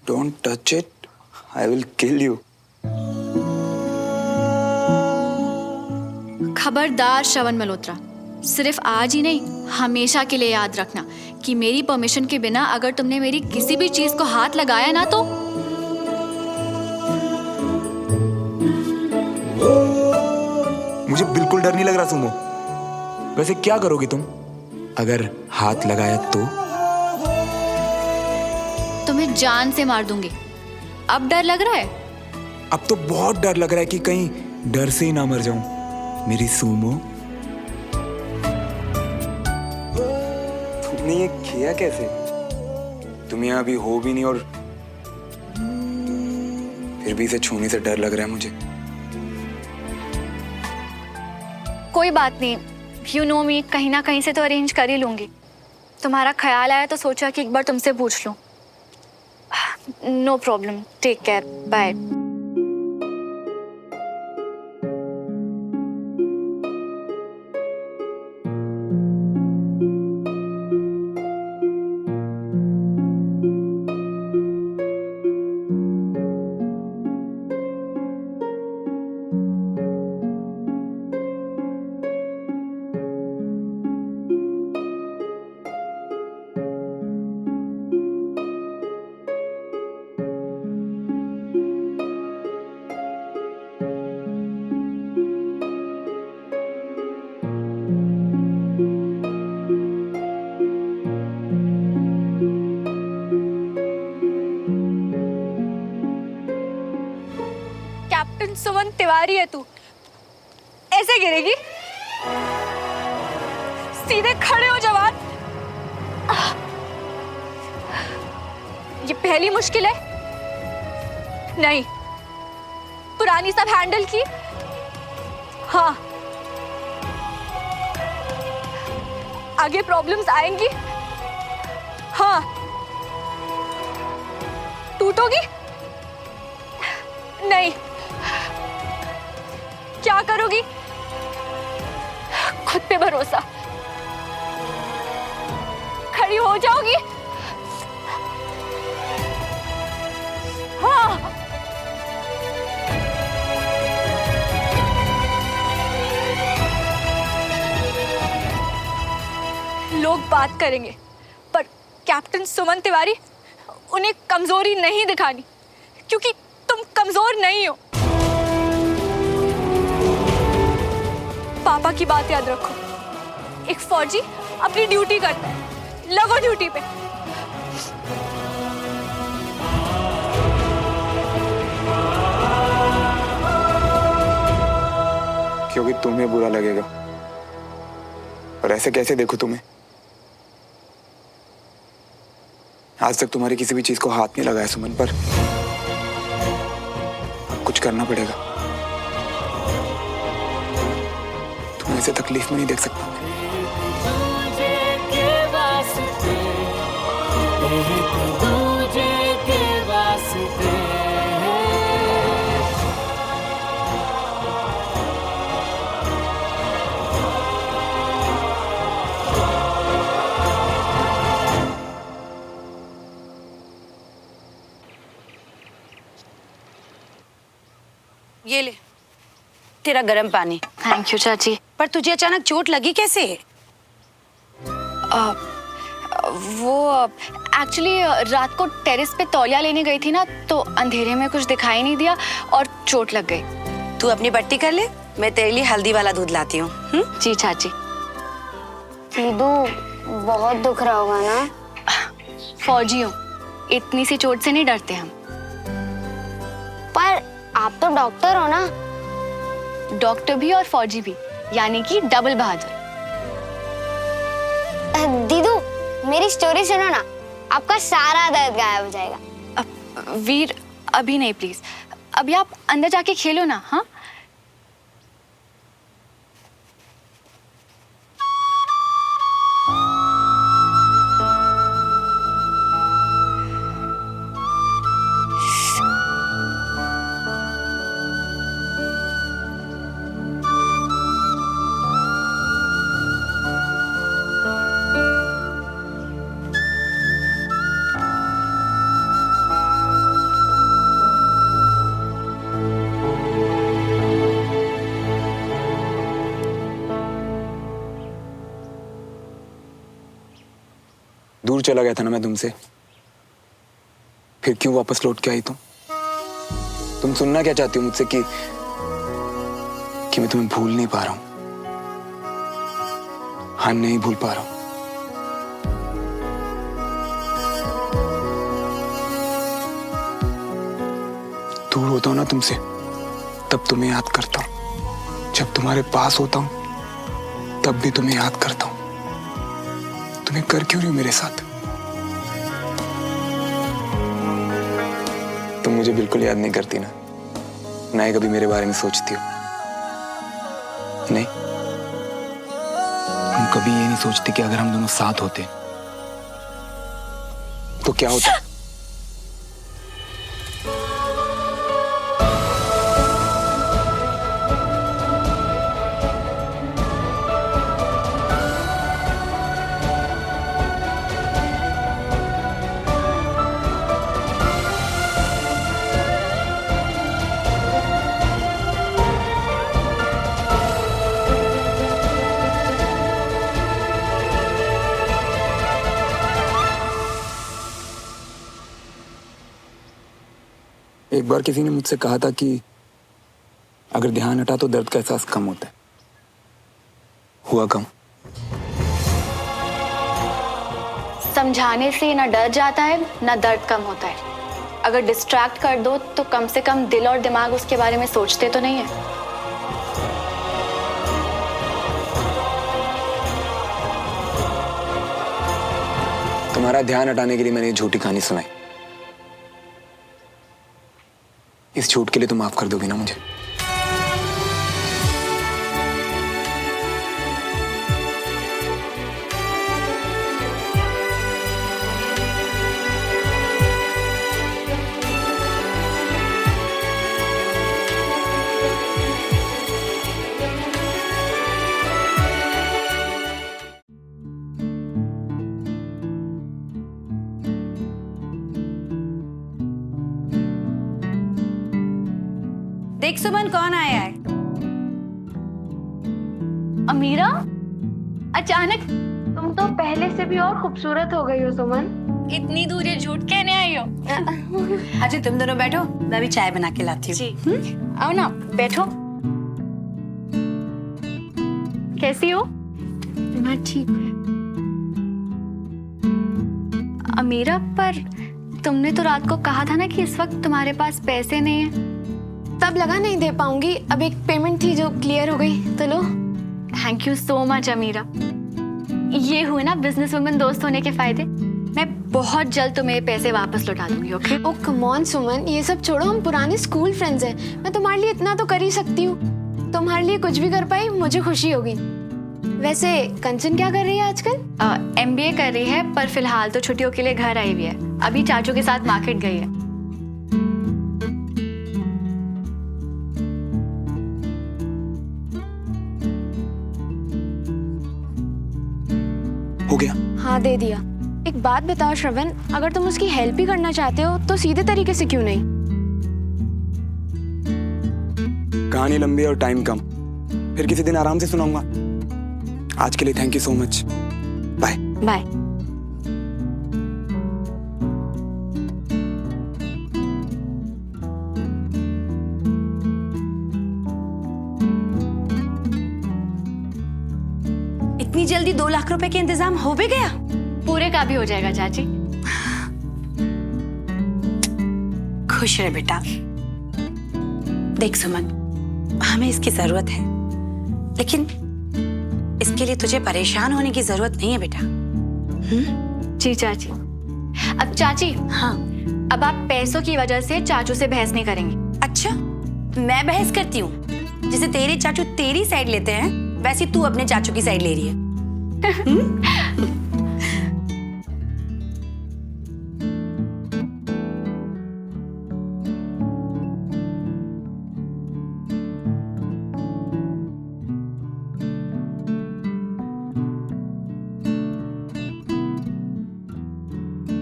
Don't touch it, I will kill you. खबरदार श्रवण मल्होत्रा, सिर्फ आज ही नहीं हमेशा के लिए याद रखना कि मेरी परमिशन के बिना अगर तुमने मेरी किसी भी चीज को हाथ लगाया ना तो मुझे बिल्कुल डर नहीं लग रहा सुमो। वैसे क्या करोगी तुम अगर हाथ लगाया तो? तुम्हें जान से मार दूंगी। अब डर लग रहा है? अब तो बहुत डर लग रहा है कि कहीं डर से ही ना मर जाऊं मेरी सुमो। तुमने ये किया कैसे? तुम यहाँ अभी हो भी नहीं और फिर भी इसे छूने से डर लग रहा है मुझे। कोई बात नहीं, यू नो मी, कहीं ना कहीं से तो अरेंज कर ही लूंगी। तुम्हारा ख्याल आया तो सोचा कि एक बार तुमसे पूछ लूं। No problem, take care, bye. Captain Suman Tiwari है तू, ऐसे गिरेगी? सीधे खड़े हो जवान। ये पहली मुश्किल है? नहीं, पुरानी सब हैंडल की। हाँ, आगे प्रॉब्लम्स आएंगी। हाँ, टूटोगी नहीं। क्या करोगी? खुद पे भरोसा। खड़ी हो जाओगी। हाँ, लोग बात करेंगे पर कैप्टन सुमन तिवारी, उन्हें कमजोरी नहीं दिखानी क्योंकि तुम कमजोर नहीं हो। पापा की बात याद रखो, एक फौजी अपनी ड्यूटी करता है, लगो ड्यूटी पे। क्योंकि तुम्हें बुरा लगेगा और ऐसे कैसे देखो तुम्हें? आज तक तुम्हारी किसी भी चीज को हाथ नहीं लगाया सुमन, पर अब कुछ करना पड़ेगा। तुम्हें ऐसे तकलीफ में नहीं देख सकता। ये ले तेरा गर्म पानी। थैंक यू चाची। पर तुझे अचानक चोट लगी कैसे? वो एक्चुअली रात को टेरेस पे तौलिया लेने गई थी ना, तो अंधेरे में कुछ दिखाई नहीं दिया और चोट लग गई। तू अपनी पट्टी कर ले, मैं तेरे लिए हल्दी वाला दूध लाती हूँ। जी चाची। दीदू, बहुत दुख रहा होगा ना? फौजी हूँ, इतनी सी चोट से नहीं डरते हम। पर आप तो डॉक्टर हो ना? डॉक्टर भी और फौजी भी, यानी कि डबल बहादुर। दीदू, मेरी स्टोरी सुनो ना, आपका सारा दर्द गायब हो जाएगा। वीर, अभी नहीं प्लीज, अभी आप अंदर जाके खेलो ना। हाँ, दूर चला गया था ना मैं तुमसे, फिर क्यों वापस लौट के आई तुम सुनना क्या चाहती हो मुझसे कि मैं तुम्हें भूल नहीं पा रहा हूं? हाँ, नहीं भूल पा रहा हूं। दूर होता हूं ना तुमसे, तब तुम्हें याद करता हूं। जब तुम्हारे पास होता हूं तब भी तुम्हें याद करता हूं। तुम्हें कर क्यों रही हो मेरे साथ? तुम मुझे बिल्कुल याद नहीं करती ना ही कभी मेरे बारे में सोचती हो। नहीं, तुम कभी ये नहीं सोचती कि अगर हम दोनों साथ होते तो क्या होता? एक बार किसी ने मुझसे कहा था कि अगर ध्यान हटा तो दर्द का एहसास कम होता है। हुआ कम। समझाने से ना डर जाता है ना दर्द कम होता है। अगर डिस्ट्रैक्ट कर दो तो कम से कम दिल और दिमाग उसके बारे में सोचते तो नहीं है। तुम्हारा ध्यान हटाने के लिए मैंने झूठी कहानी सुनाई। इस झूठ के लिए तुम माफ कर दोगी ना मुझे? देख सुमन, कौन आया है? अमीरा, अचानक तुम तो पहले से भी और खूबसूरत हो गई हो सुमन। इतनी दूर ये झूठ कहने आई हो? अच्छा तुम दोनों बैठो, मैं भी चाय बना के लाती हूँ। जी, आओ ना, बैठो। कैसी हो? मैं ठीक। अमीरा, पर तुमने तो रात को कहा था ना कि इस वक्त तुम्हारे पास पैसे नहीं है। तब लगा नहीं दे पाऊंगी, अब एक पेमेंट थी जो क्लियर हो गई, तो लो। थैंक यू सो मच अमीरा। ये हुए ना बिजनेस वुमन दोस्त होने के फायदे। मैं बहुत जल्द तुम्हें पैसे वापस लौटा दूंगी, ओके? ओ कम ऑन सुमन, ये सब छोड़ो, हम पुराने स्कूल फ्रेंड्स हैं। मैं तुम्हारे लिए इतना तो कर ही सकती हूँ। तुम्हारे लिए कुछ भी कर पाई मुझे खुशी होगी। वैसे कंचन क्या कर रही है आजकल? MBA कर रही है, पर फिलहाल तो छुट्टियों के लिए घर आई हुई है। अभी चाचू के साथ मार्केट गई है। हो गया? हाँ, दे दिया। एक बात बताओ श्रवण, अगर तुम उसकी हेल्प ही करना चाहते हो तो सीधे तरीके से क्यों नहीं? कहानी लंबी और टाइम कम, फिर किसी दिन आराम से सुनाऊंगा। आज के लिए thank you so much. Bye bye. इतनी जल्दी 2 लाख रुपए के इंतजाम हो भी गया? पूरे का भी हो जाएगा चाची। खुश रहे बेटा। देख सुमन, हमें इसकी जरूरत है, लेकिन इसके लिए तुझे परेशान होने की जरूरत नहीं है बेटा। जी चाची। अब चाची, हाँ, अब आप पैसों की वजह से चाचू से बहस नहीं करेंगी। अच्छा मैं बहस करती हूँ? जैसे तेरे चाचू तेरी साइड लेते हैं वैसे तू अपने चाचू की साइड ले रही है।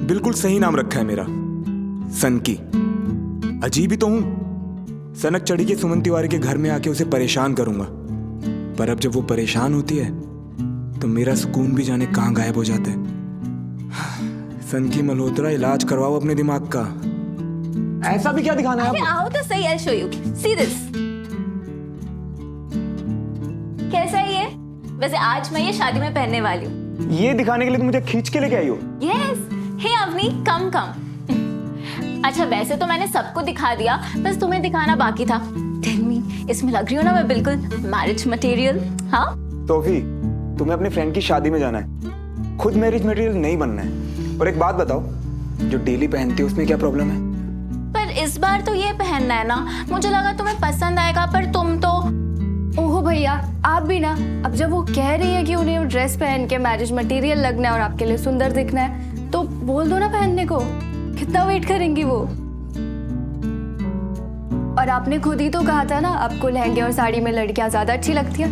बिल्कुल सही नाम रखा है मेरा, सनकी। अजीब ही तो हूं, सनक चढ़ी के सुमन तिवारी के घर में आके उसे परेशान करूंगा, पर अब जब वो परेशान होती है तो मेरा सुकून भी जाने कहां गायब हो जाता है। सनकी मल्होत्रा, इलाज करवाओ अपने दिमाग का। ऐसा भी क्या दिखाना है अरे आपको? आओ तो सही, I'll show you. See this. कैसा है ये? वैसे आज मैं ये शादी में पहनने वाली हूँ। ये दिखाने के लिए तुम मुझे खींच के लेके आई हो? Yes. Hey अवनी, कम कम। अच्छा वैसे तो मैंने सबको दिखा दिया, बस तुम्हें दिखाना बाकी था। Tell me, इसमें लग रही हूँ ना मैं बिल्कुल मैरिज मटेरियल? हाँ? सोफी, तुम्हें अपने फ्रेंड की शादी में जाना है, खुद मैरिज मटेरियल नहीं बनना है। और एक बात बताओ, जो डेली पहनती हो उसमें क्या प्रॉब्लम है? पर इस बार तो ये पहनना है ना, मुझे लगा तुम्हें पसंद आएगा, पर तुम तो। ओहो भैया, आप भी ना, अब जब वो कह रही है कि उन्हें ड्रेस पहन के मैरिज मटेरियल लगना है और आपके लिए सुंदर दिखना है, तो बोल दो ना पहनने को। कितना वेट करेंगी वो? और आपने खुद ही तो कहा था ना, आपको लहंगे और साड़ी में लड़कियां ज्यादा अच्छी लगती हैं।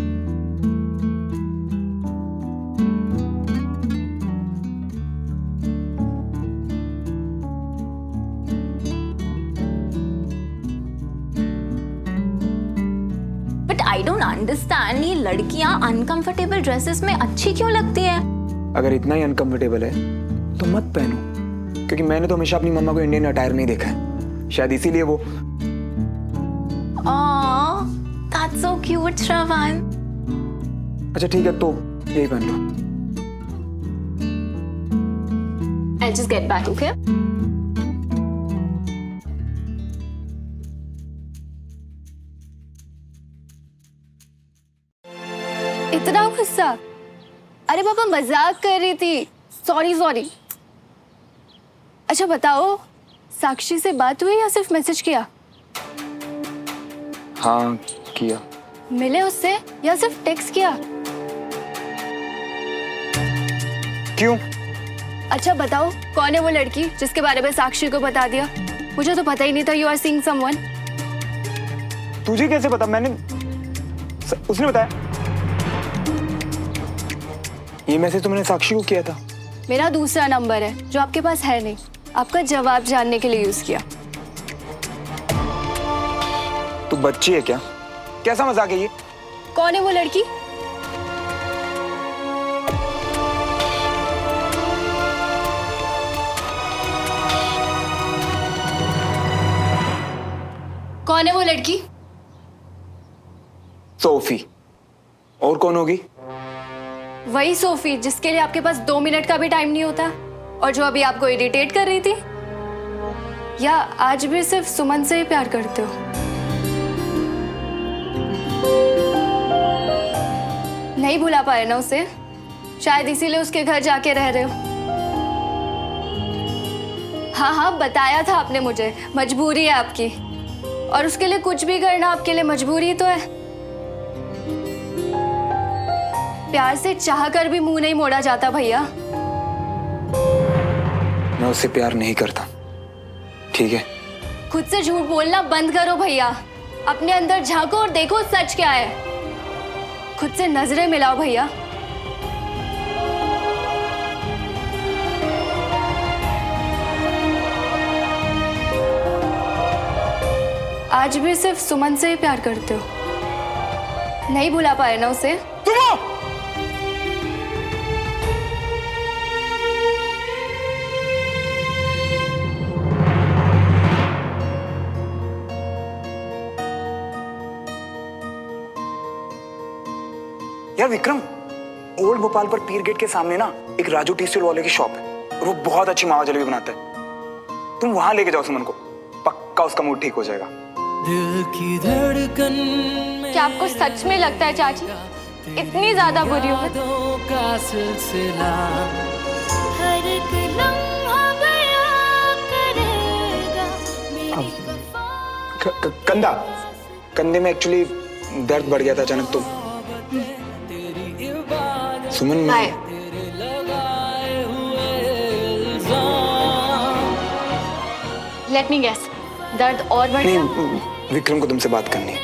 बट आई डोंट अंडरस्टैंड, ये लड़कियां अनकंफर्टेबल ड्रेसेस में अच्छी क्यों लगती है? अगर इतना ही अनकंफर्टेबल है तो मत पहनो, क्योंकि मैंने तो हमेशा अपनी मम्मा को इंडियन अटायर में ही देखा है, शायद इसीलिए वो। Aw, that's so cute, श्रवण। अच्छा ठीक है, तो यही पहन लो। I'll just get back, okay? इतना गुस्सा? अरे पापा मजाक कर रही थी, सॉरी सॉरी। अच्छा बताओ, साक्षी से बात हुई या सिर्फ मैसेज किया? हाँ किया। मिले उससे या सिर्फ टेक्स्ट किया? क्यों? अच्छा बताओ, कौन है वो लड़की जिसके बारे में साक्षी को बता दिया? मुझे तो पता ही नहीं था यू आर सीइंग समवन। तुझे कैसे पता? उसने बताया। ये मैसेज तुमने साक्षी को किया था? मेरा दूसरा नंबर है जो आपके पास है नहीं, आपका जवाब जानने के लिए यूज किया। तू बच्ची है क्या? कैसा मजाक है ये? कौन है वो लड़की? कौन है वो लड़की? सोफी। और कौन होगी? वही सोफी जिसके लिए आपके पास 2 मिनट का भी टाइम नहीं होता, और जो अभी आपको इरिटेट कर रही थी। या आज भी सिर्फ सुमन से ही प्यार करते हो? नहीं भुला पाए ना उसे, शायद इसीलिए उसके घर जाके रह रहे हो। हाँ हाँ बताया था आपने मुझे, मजबूरी है आपकी, और उसके लिए कुछ भी करना आपके लिए मजबूरी तो है। प्यार से चाह कर भी मुंह नहीं मोड़ा जाता भैया। मैं उससे प्यार नहीं करता, ठीक है? खुद से झूठ बोलना बंद करो भैया, अपने अंदर झांको और देखो सच क्या है। खुद से नजरें मिलाओ भैया। आज भी सिर्फ सुमन से ही प्यार करते हो? नहीं भुला पाए ना उसे? यार विक्रम, ओल्ड भोपाल पर पीर गेट के सामने ना एक राजू टी स्टॉल वाले की शॉप है, और वो बहुत अच्छी मावा जलेबी बनाता है। तुम वहां लेके जाओ सुमन को, पक्का उसका मूड ठीक हो जाएगा। दिल की धड़कन में क्या आपको सच में लगता है चाची इतनी ज्यादा बुरी हो? यादों का सिलसिला हर एक लम्हा बयां करेगा मेरी वफा। कंधे में एक्चुअली दर्द बढ़ गया था अचानक, तो सुमन हाय। लेट मी गेस, दर्द और बढ़ गया? नहीं, विक्रम को तुमसे बात करनी है।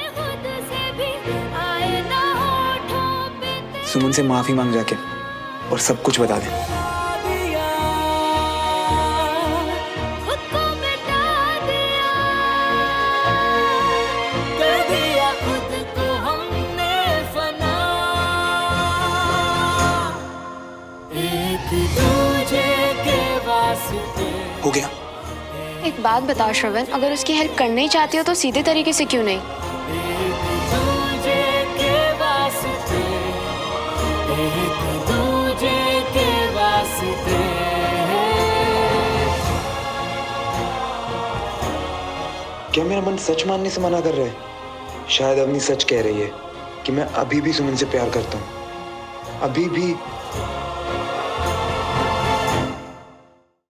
सुमन से माफी मांग जाके और सब कुछ बता दे। एक दूजे के वास्ते हो गया? एक बात बताओ श्रवण, अगर उसकी हेल्प करना ही चाहती हो तो सीधे तरीके से क्यों नहीं? दूजे के वास्ते, एक दूजे के वास्ते। क्या मेरा मन सच मानने से मना कर रहा है? शायद अवनी सच कह रही है कि मैं अभी भी सुमन से प्यार करता हूँ, अभी भी